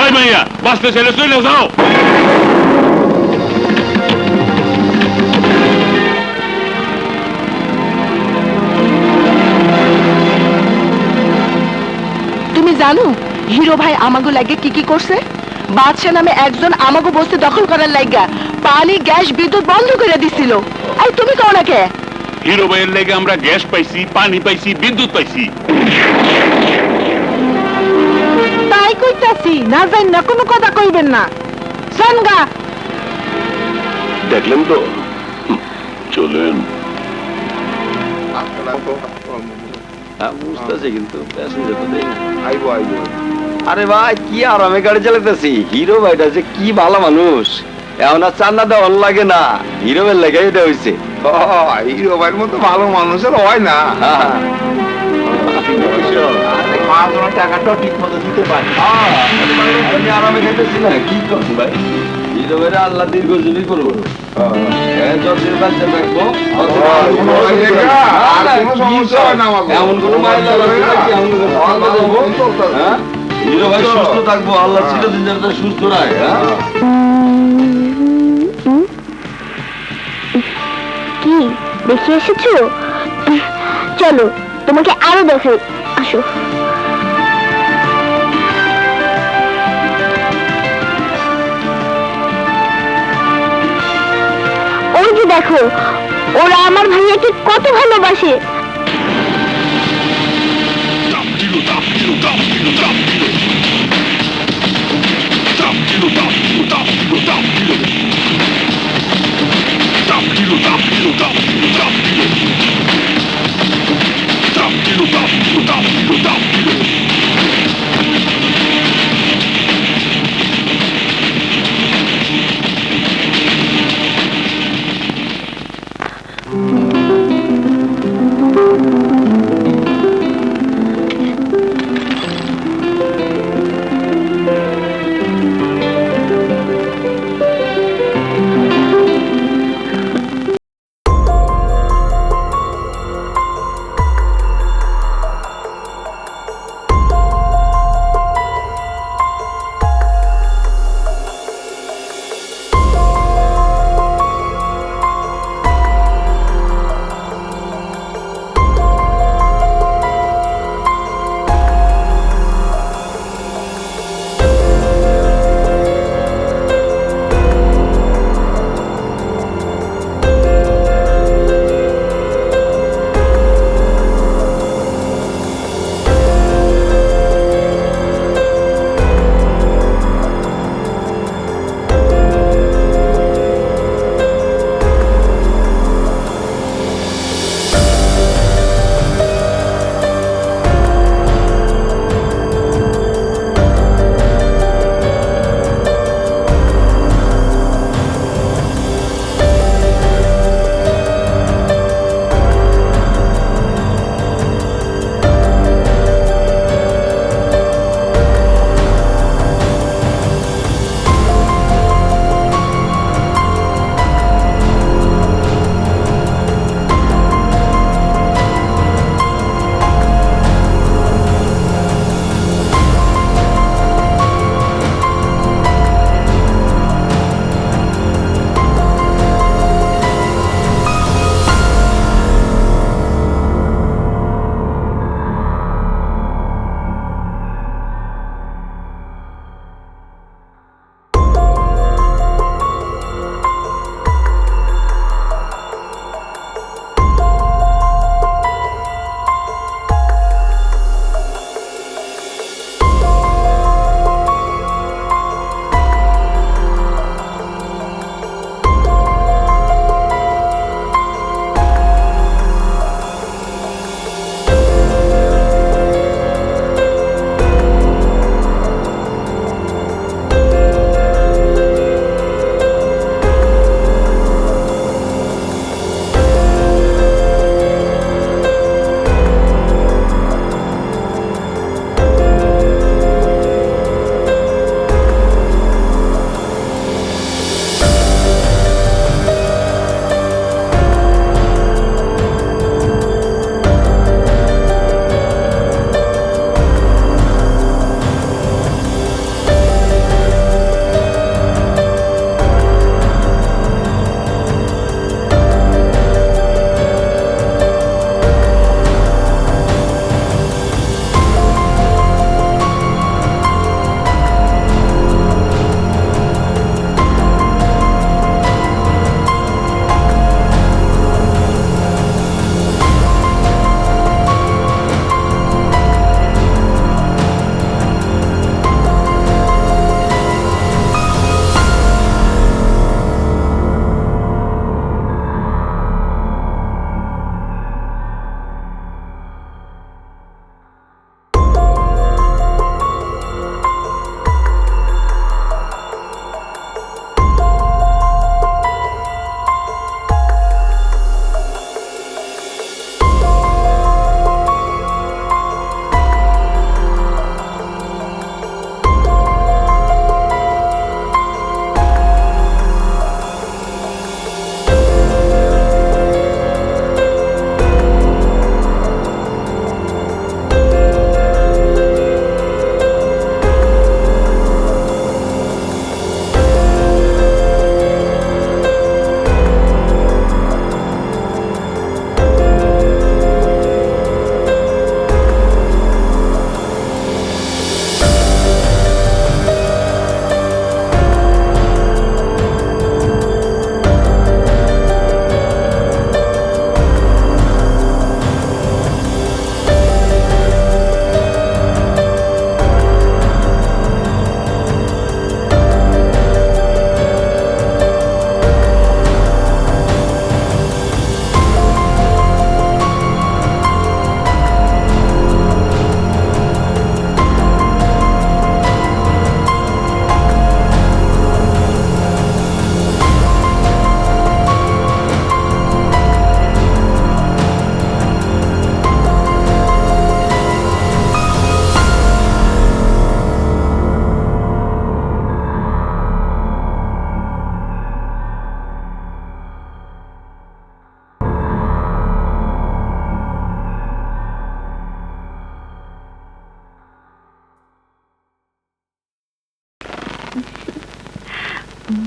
[SPEAKER 4] ওই ভাইয়া, বাঁচতে ছেলে চলে যাও।
[SPEAKER 1] তুমি জানো হিরো ভাই আমাগো লাগে কি কি করছে? বাদশা নামে একজন আমাগো বস্তি দখল করার লাগা পানি, গ্যাস, বিদ্যুৎ বন্ধ করে দিছিল। এই তুমি কও না কে?
[SPEAKER 4] হিরো ভাইয়ের লেগে আমরা গ্যাস পাইছি, পানি পাইছি, বিদ্যুৎ পাইছি।
[SPEAKER 1] তাই কইতাছি, না জান না কোনো কথা কইবেন না। সনগা
[SPEAKER 3] দেখলেন তো, চলেন।
[SPEAKER 10] বুঝতেছি, কিন্তু প্যাসেঞ্জার তো দেই না। আরে ভাই, কি আরামে গাড়ি চালাতেছি। হিরো ভাইটা যে কি ভালো মানুষ, এখন আর চান্না দেওয়ার লাগে না, হিরো ভাইয়ের লেগে এটা হয়েছে।
[SPEAKER 5] হিরো ভাইয়ের মতো ভালো মানুষের হয় না।
[SPEAKER 10] টাকাটাও ঠিক মতো দিতে পারি, আরামে খাইতেছি না। কি করুন ভাই, হিরো ভাইরা আল্লাহ দীর্ঘজীবী করবো, যতদিন বাচ্চা থাকবো। এমন কোনো মাইল হিরো ভাই সুস্থ থাকবো, আল্লাহ চিরদিন যেন সুস্থ রাখে।
[SPEAKER 6] কি দেখে এসেছো? চলো তোমাকে আরো দেখাই, আসো। ওই যে দেখো, ওরা আমার ভাইয়াকে কত ভালোবাসে।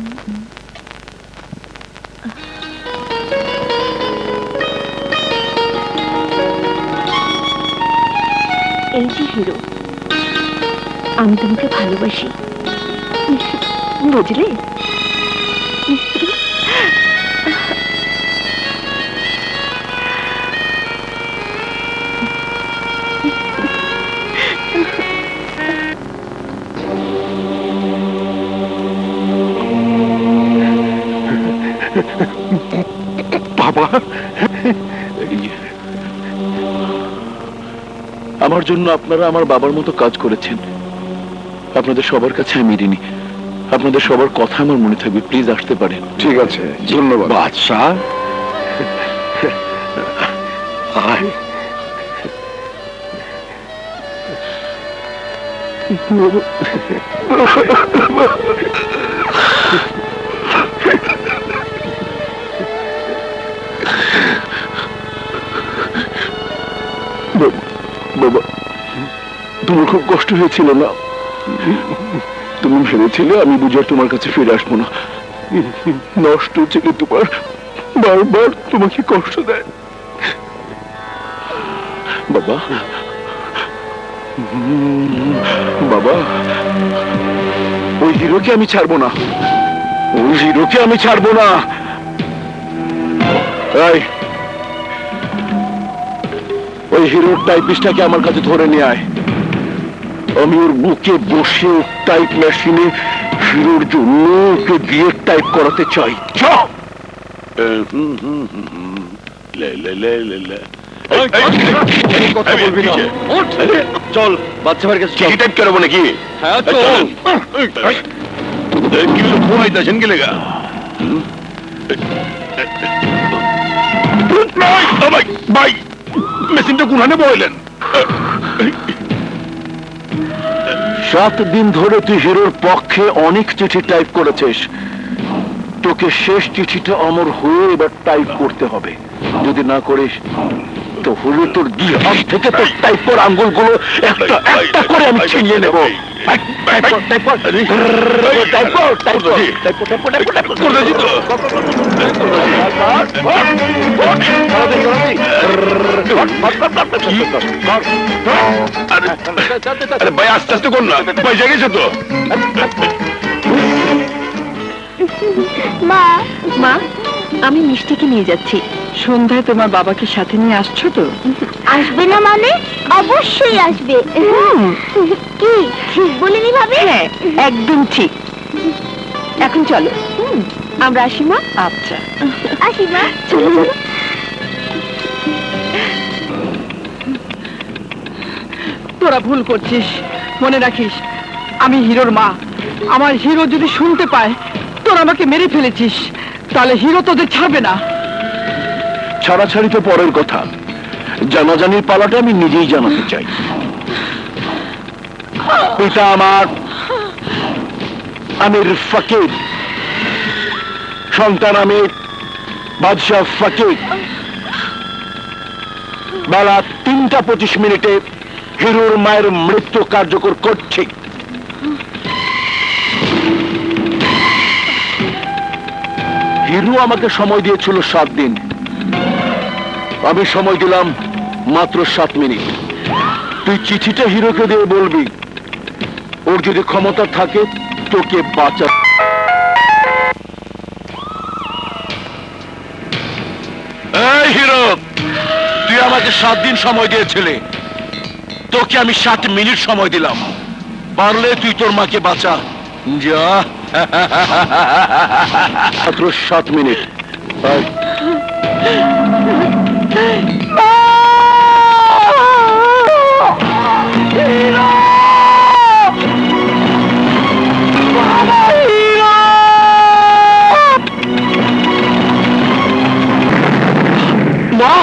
[SPEAKER 1] এই যে হিরো, আমি তোমাকে ভালোবাসি, বুঝলে?
[SPEAKER 2] বাবা, আমার জন্য আপনারা আমার বাবার মতো কাজ করেছেন। আপনাদের সবার কাছে আমি ঋণী। আপনাদের সবার কথা আমার মনে থাকবে। প্লিজ আসতে পারেন।
[SPEAKER 5] ঠিক আছে, ধন্যবাদ।
[SPEAKER 2] বাদশাহ, আয়। বাবা, তোমার খুব কষ্ট হয়েছিল না? তুমি ভেবেছিলে আমি বুঝে আর তোমার কাছে ফিরে আসবো না। নষ্ট ছিল তোমার, বারবার তোমাকে কষ্ট দেয়। বাবা, বাবা, ওই হিরোকে আমি ছাড়বো না, ওই হিরোকে আমি ছাড়বো না। এই, ওই হিরোর টাইপিস্টটাকে আমার কাছে ধরে নিয়ে আয়। আমি ওর বুকে বসে টাইপ মেশিনে হিরোর জন্য ওকে দিয়ে টাইপ করাতে চাই। চল।
[SPEAKER 3] কথা বলবি না।
[SPEAKER 10] চল বাচ্চা ভাইয়ের কাছে
[SPEAKER 3] কি টাইপ করবো নাকি?
[SPEAKER 10] হ্যাঁ চল।
[SPEAKER 3] কি ঘুমাইতেছেন কি লেগা? ভাই, মেশিনটা কোনখানে বইলেন?
[SPEAKER 2] 7 দিন ধরে তুই হিরোর পক্ষে অনেক চিঠি টাইপ করেছিস। তোকে শেষ চিঠিটা অমর হয়ে এবার টাইপ করতে হবে। যদি না করিস তো হলে তোর 2 হাত থেকে তোর টাইপ করা আঙ্গুলগুলো একটা একটা করে আমি ছিনিয়ে নেব।
[SPEAKER 3] আরে ভাই, আস্তে আস্তে কর না, পয়সা গেছে তো।
[SPEAKER 6] মা,
[SPEAKER 1] মা, আমি মিষ্টিকে নিয়ে যাচ্ছি। সন্ধ্যায় তোমার বাবাকে সাথে নিয়ে আসছো তো?
[SPEAKER 6] আসবে না মানে? অবশ্যই আসবে। কি ঠিক বলিনি ভাবে?
[SPEAKER 1] হ্যাঁ, একদম ঠিক। এখন চলো, আমরা আসি মা। আচ্ছা,
[SPEAKER 6] আসি মা।
[SPEAKER 1] চলো। তোরা ভুল করছিস, মনে রাখিস আমি হিরোর মা। আমার হিরো যদি শুনতে পায় তোরা আমাকে মেরে ফেলেছিস, তাহলে হিরো তোদের ছাড়বে না।
[SPEAKER 2] ছাড়াছাড়ি তো পরের কথা, জানাজানির পালাটা আমি নিজেই জানাতে চাই। পিতা আমার আমির ফকির, সন্তান আমির বাদশাহ ফকির বেলা 3:25 হিরোর মায়ের মৃত্যু কার্যকর করছি। হিরো আমাকে সময় দিয়েছিল 7 দিন, আমি সময় দিলাম মাত্র 7 মিনিট। তুই চিঠিটা হিরোকে দিয়ে বলবি ওর যদি ক্ষমতা থাকে তোকে বাঁচা। এই হিরো, তুই আমাকে 7 দিন সময় দিয়েছিলি, তোকে আমি 7 মিনিট সময় দিলাম। পারলে তুই তোর মাকে বাঁচা। যা। মাত্র 7 মিনিট। মা,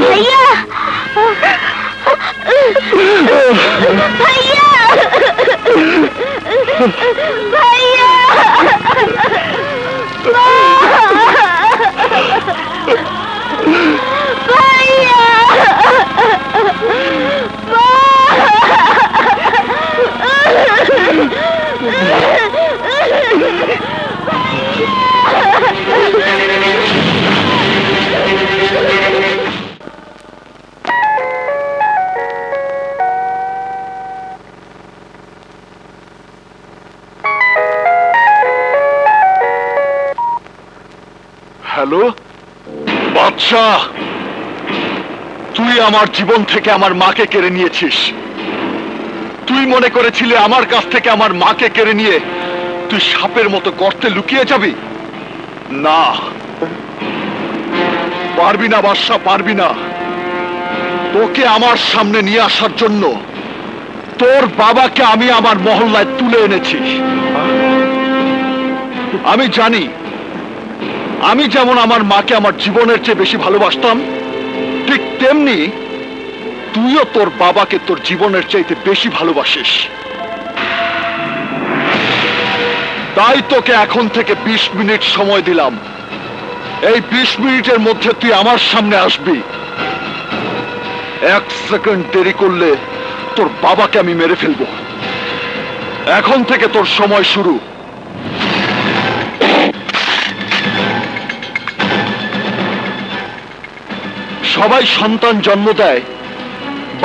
[SPEAKER 6] ভাইয়া ভাইয়া ভাইয়া
[SPEAKER 2] হ্যালো বাদশাহ, তুই আমার জীবন থেকে আমার মাকে কেড়ে নিয়েছিস। তুই মনে করেছিলি আমার কাছ থেকে আমার মাকে কেড়ে নিয়ে তুই সাপের মতো গর্তে লুকিয়ে যাবি? না, পারবি না বাদশাহ, পারবি না। তোকে আমার সামনে নিয়ে আসার জন্য তোর বাবাকে আমি আমার মহল্লায় তুলে এনেছি। আমি জানি আমি যেমন আমার মাকে আমার জীবনের চেয়ে বেশি ভালোবাসতাম, ঠিক তেমনি তুইও তোর বাবাকে তোর জীবনের চাইতে বেশি ভালোবাসিস। তাই তোকে এখন থেকে 20 মিনিট সময় দিলাম। এই 20 মিনিটের মধ্যে তুই আমার সামনে আসবি। 1 সেকেন্ড দেরি করলে তোর বাবাকে আমি মেরে ফেলবো। এখন থেকে তোর সময় শুরু। সবাই সন্তান জন্ম দেয়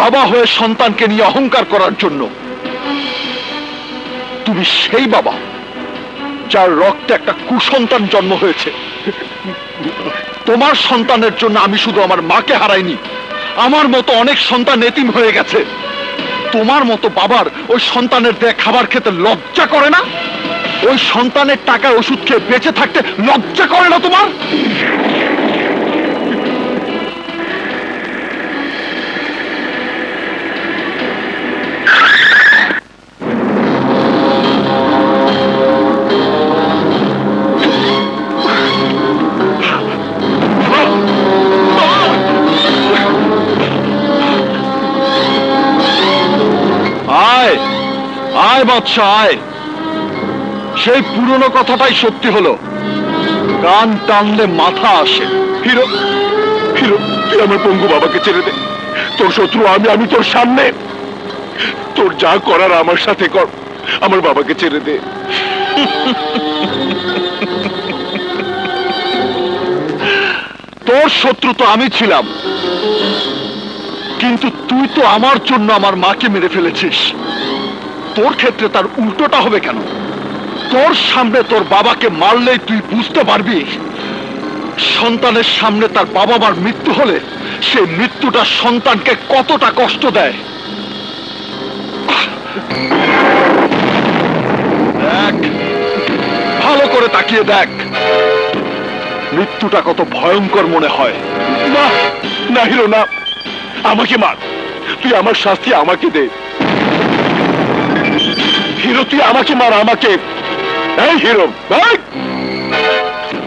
[SPEAKER 2] বাবা হয়ে সন্তানকে নিয়ে অহংকার করার জন্য। তুমি সেই বাবা যার রক্তে একটা কুসন্তান জন্ম হয়েছে। তোমার সন্তানের জন্য আমি শুধু আমার মাকে হারাইনি, আমার মতো অনেক সন্তান এতিম হয়ে গেছে। তোমার মতো বাবার ওই সন্তানের দেয়া খাবার খেতে লজ্জা করে না? ওই সন্তানের টাকায় ওষুধ খেয়ে বেঁচে থাকতে লজ্জা করে না তোমার? আয় আয় বাদশা আয়। সেই পুরনো কথাটাই সত্যি হলো, কান টানলে মাথা আসে।
[SPEAKER 3] হিরো, হিরো, তুই আমার পঙ্গু বাবাকে ছেড়ে দে। তোর শত্রু আমি, আমি তোর সামনে। তোর যা করার আমার সাথে কর, আমার বাবাকে ছেড়ে দে।
[SPEAKER 2] তোর শত্রু তো আমি ছিলাম, কিন্তু তুই তো আমার জন্য আমার মাকে মেরে ফেলেছিস। তোর ক্ষেত্রে তার উল্টোটা হবে কেন? তোর সামনে তোর বাবাকে মারলেই তুই বুঝতে পারবি সন্তানের সামনে তার বাবা মার মৃত্যু হলে সেই মৃত্যুটা সন্তানকে কতটা কষ্ট দেয়। দেখ, ভালো করে তাকিয়ে দেখ, মৃত্যুটা কত ভয়ঙ্কর মনে হয়।
[SPEAKER 3] না না হিরো, না, আমাকে মার। তুই আমার শাস্তি আমাকে দে। হিরো, তুই আমাকে মার, আমাকে। এই হিরো, এই!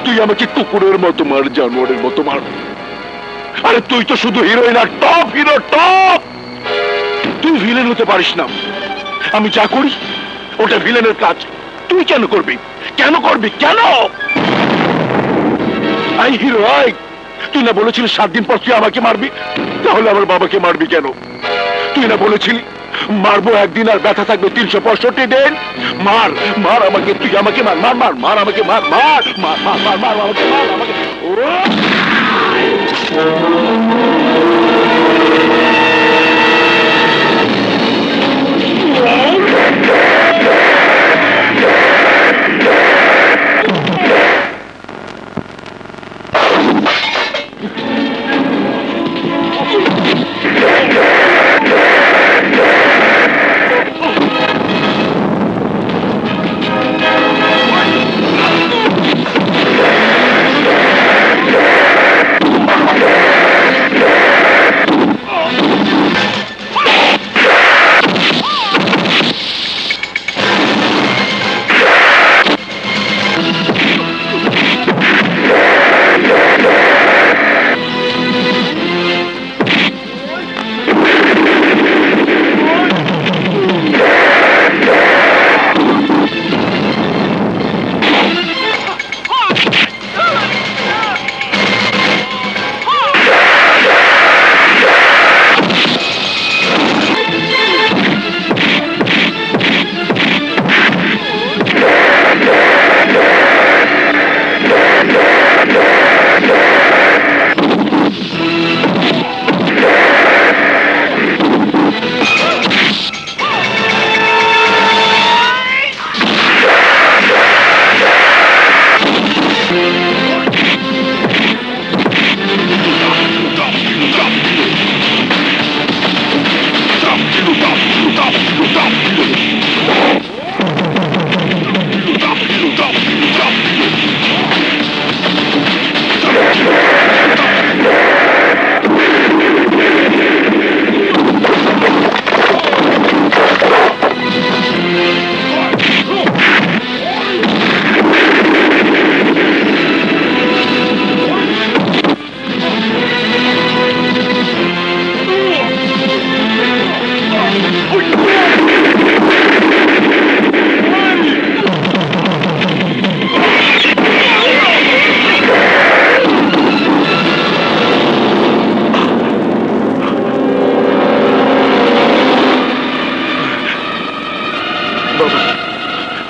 [SPEAKER 3] তুই আমাকে কুকুরের মতো মার, জানোয়ারের মতো মার। আরে তুই তো শুধু হিরোইন, আর টপ হিরো, টপ। তুই ভিলেন হতে পারিস না। আমি যা করি ওটা ভিলেনের কাজ। তুই কেন করবি? কেন করবি? কেন? I hero, I! তুই না বলেছিলি 7 দিন পর তুই আমাকে মারবি? তাহলে আমার বাবাকে মারবি কেন? তুই না বলেছিলি মারবো একদিন আর ব্যথা থাকবে 365 দিন? মার, মার আমাকে, তুই আমাকে মার, মার, মার, মার আমাকে, মার, মার, মার, মার, মার, মার আমাকে, মার আমাকে।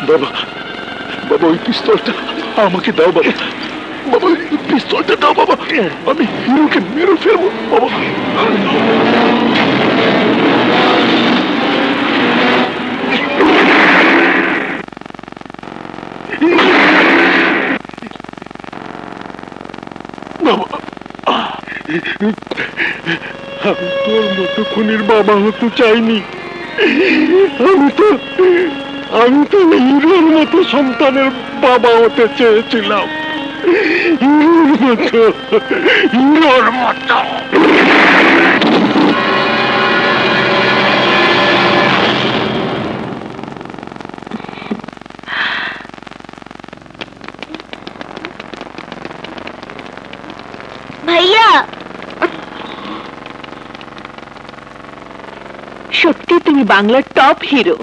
[SPEAKER 2] বাবা বাবা ওই পিস্তলটা আমাকে দাও বাবা বাবা ওই পিস্তলটা দাও বাবা আমি হিরোকে মেরে ফেলবো বাবা বাবা আমি তোর মতো খুনির বাবা হতে চাইনি আমি তো হিরোর মতো সন্তানের বাবা হতে চেয়েছিলাম হিরোর মতো
[SPEAKER 6] ভাইয়া
[SPEAKER 1] সত্যি তুমি বাংলার টপ হিরো।